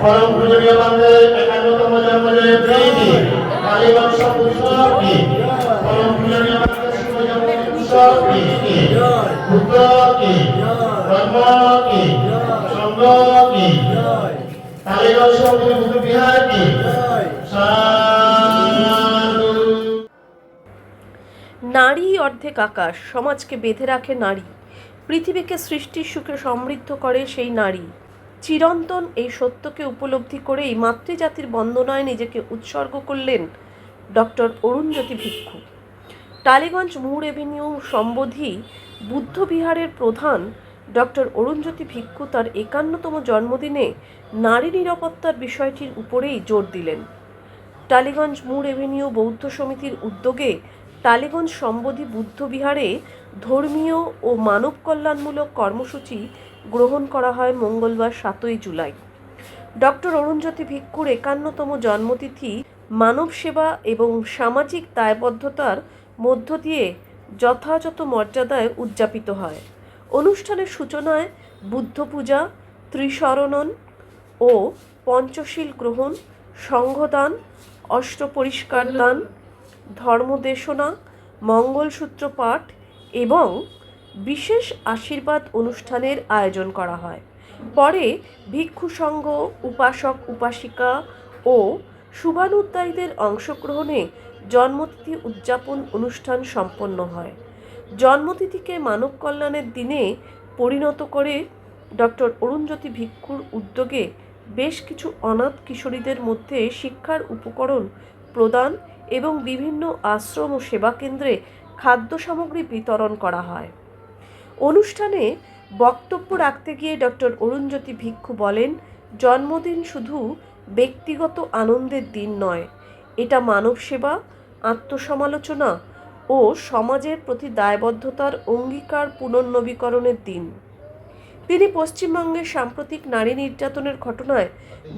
পরম পূজনীয় বাংলার 51তম জন্মজয়ন্তী কালীগঞ্জ উৎসবকে পরম পূজনীয় বাংলার শুভ জন্মদিন উৎসবকে বুদ্ধকে ধর্মকে সংঘকে কালীগঞ্জ বুদ্ধ বিহারকে নারী অর্ধেক আকাশ, সমাজকে বেঁধে রাখে নারী, পৃথিবীকে সৃষ্টির সুখে সমৃদ্ধ করে সেই নারী। চিরন্তন এই সত্যকে উপলব্ধি করেই মাতৃজাতির বন্দনায় নিজেকে উৎসর্গ করলেন ডক্টর অরুণজ্যোতি ভিক্ষু। টালিগঞ্জ মুর এভিনিউ সম্বোধি বুদ্ধ বিহারের প্রধান ডক্টর অরুণজ্যোতি ভিক্ষু তার 51তম জন্মদিনে নারী নিরাপত্তার বিষয়টির উপরেই জোর দিলেন। টালিগঞ্জ মুর এভিনিউ বৌদ্ধ সমিতির উদ্যোগে টালিগঞ্জ সম্বোধি বুদ্ধ বিহারে ধর্মীয় ও মানব কল্যাণমূলক কর্মসূচি গ্রহণ করা হয় মঙ্গলবার 7ই জুলাই। ডক্টর অরুণজ্যোতি ভিক্ষুর 51তম জন্মতিথি মানব সেবা এবং সামাজিক দায়বদ্ধতার মধ্য দিয়ে যথাযথ মর্যাদায় উদযাপিত হয়। অনুষ্ঠানের সূচনায় বুদ্ধ পূজা, ত্রিশরণন ও পঞ্চশীল গ্রহণ, সংঘদান, অষ্টপরিষ্কার দান, ধর্মদেশনা, মঙ্গলসূত্র পাঠ এবং বিশেষ আশীর্বাদ অনুষ্ঠানের আয়োজন করা হয়। পরে ভিক্ষু সংঘ, উপাসক উপাসিকা ও শুভানুদ্দায়ীদের অংশগ্রহণে জন্মতিথি উদযাপন অনুষ্ঠান সম্পন্ন হয়। জন্মতিথিকে মানব কল্যাণের দিনে পরিণত করে ডক্টর অরুণজ্যোতি ভিক্ষুর উদ্যোগে বেশ কিছু অনাথ কিশোরীদের মধ্যে শিক্ষার উপকরণ প্রদান এবং বিভিন্ন আশ্রম ও সেবা কেন্দ্রে খাদ্য সামগ্রী বিতরণ করা হয়। অনুষ্ঠানে বক্তব্য রাখতে গিয়ে ডক্টর অরুণজ্যোতি ভিক্ষু বলেন, জন্মদিন শুধু ব্যক্তিগত আনন্দের দিন নয়, এটা মানব সেবা, আত্মসমালোচনা ও সমাজের প্রতি দায়বদ্ধতার অঙ্গীকার পুনর্নবীকরণের দিন। তিনি পশ্চিমবঙ্গের সাম্প্রতিক নারী নির্যাতনের ঘটনায়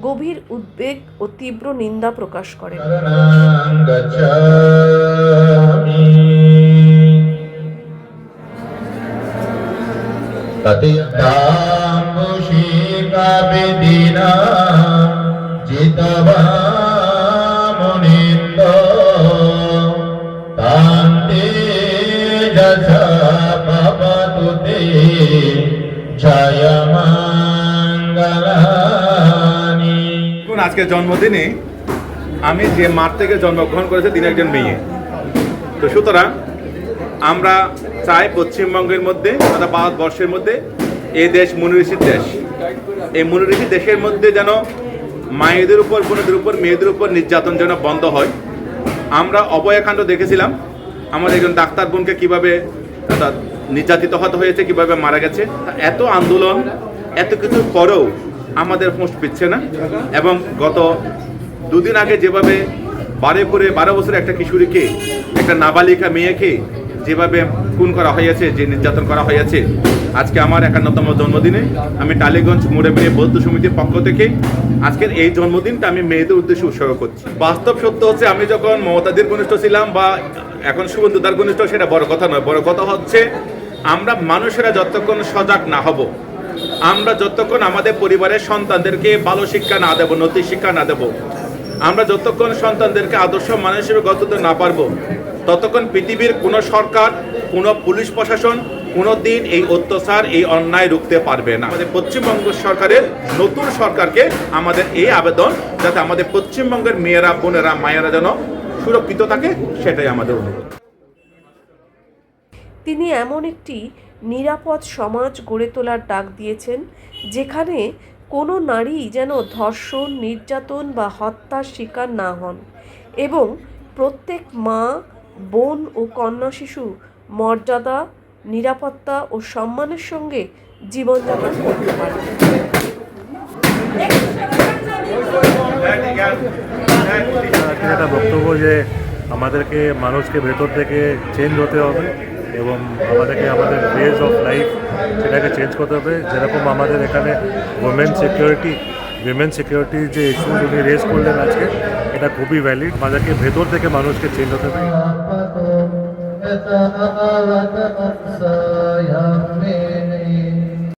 গভীর উদ্বেগ ও তীব্র নিন্দা প্রকাশ করেন। আজকের জন্মদিনে আমি যে মাঠ থেকে জন্মগ্রহণ করেছি তিনি একজন মেয়ে। তো সুতরাং আমরা চাই পশ্চিমবঙ্গের মধ্যে তথা ভারতবর্ষের মধ্যে এই দেশ মুনিঋষির দেশ। এই মুনিঋষির দেশের মধ্যে যেন মায়েদের উপর, বোনদের উপর, মেয়েদের উপর নির্যাতন যেন বন্ধ হয়। আমরা অভয়াকাণ্ড দেখেছিলাম, আমাদের একজন ডাক্তার বোনকে কীভাবে নির্যাতিত হতে হয়েছে, কীভাবে মারা গেছে। এত আন্দোলন, এত কিছু পরেও আমাদের হোঁশ পিচ্ছে না। এবং গত দুদিন আগে যেভাবে 12 বছরের একটা কিশোরীকে, একটা নাবালিকা মেয়েকে যেভাবে খুন করা হয়েছে, যে নির্যাতন করা হয়েছে, আজকে আমার 51তম জন্মদিনে আমি টালিগঞ্জ মোড়ে মেয়ে বৌদ্ধ সমিতির পক্ষ থেকে আজকের এই জন্মদিনটা আমি মেয়েদের উদ্দেশ্যে উৎসর্গ করছি। বাস্তব সত্য হচ্ছে, আমি যখন মমতাদির ঘনিষ্ঠ ছিলাম বা এখন শুভেন্দুদার ঘনিষ্ঠ, সেটা বড় কথা নয়। বড় কথা হচ্ছে আমরা মানুষেরা যতক্ষণ সজাগ না হব, আমরা যতক্ষণ আমাদের পরিবারের সন্তানদেরকে ভালো শিক্ষা না দেব, নৈতিক শিক্ষা না দেব, আমরা যতক্ষণ সন্তানদেরকে আদর্শ মানুষ হিসেবে গড়ে তুলতে না পারবো, ততক্ষণ পৃথিবীর কোনো সরকার, কোনো পুলিশ প্রশাসন কোনো দিন এই অত্যাচার, এই অন্যায় রুখতে পারবে না। আমাদের পশ্চিমবঙ্গ সরকারের, নতুন সরকারকে আমাদের এই আবেদন, যাতে আমাদের পশ্চিমবঙ্গের মেয়েরা, বোনেরা, মায়েরা যেন সুরক্ষিত থাকে, সেটাই আমাদের অনুরোধ। তিনি এমন একটি নিরাপদ সমাজ গড়ে তোলার ডাক দিয়েছেন, যেখানে কোনো নারী যেন ধর্ষণ, নির্যাতন বা হত্যার শিকার না হন এবং প্রত্যেক মা, বোন ও কন্যা শিশু মর্যাদা, নিরাপত্তা ও সম্মানের সঙ্গে জীবনযাপন করতে পারে। একটা বক্তব্য যে আমাদেরকে মানুষকে ভেতর থেকে চেঞ্জ হতে হবে এবং আমাদেরকে আমাদের ওয়েজ অফ লাইফ সেটাকে চেঞ্জ করতে হবে। যেরকম আমাদের এখানে উইমেন সিকিউরিটি যে ইস্যু উনি রেজ করলেন আজকে, এটা খুবই ভ্যালিড। আমাদেরকে ভেতর থেকে মানুষকে চেঞ্জ হতে হবে।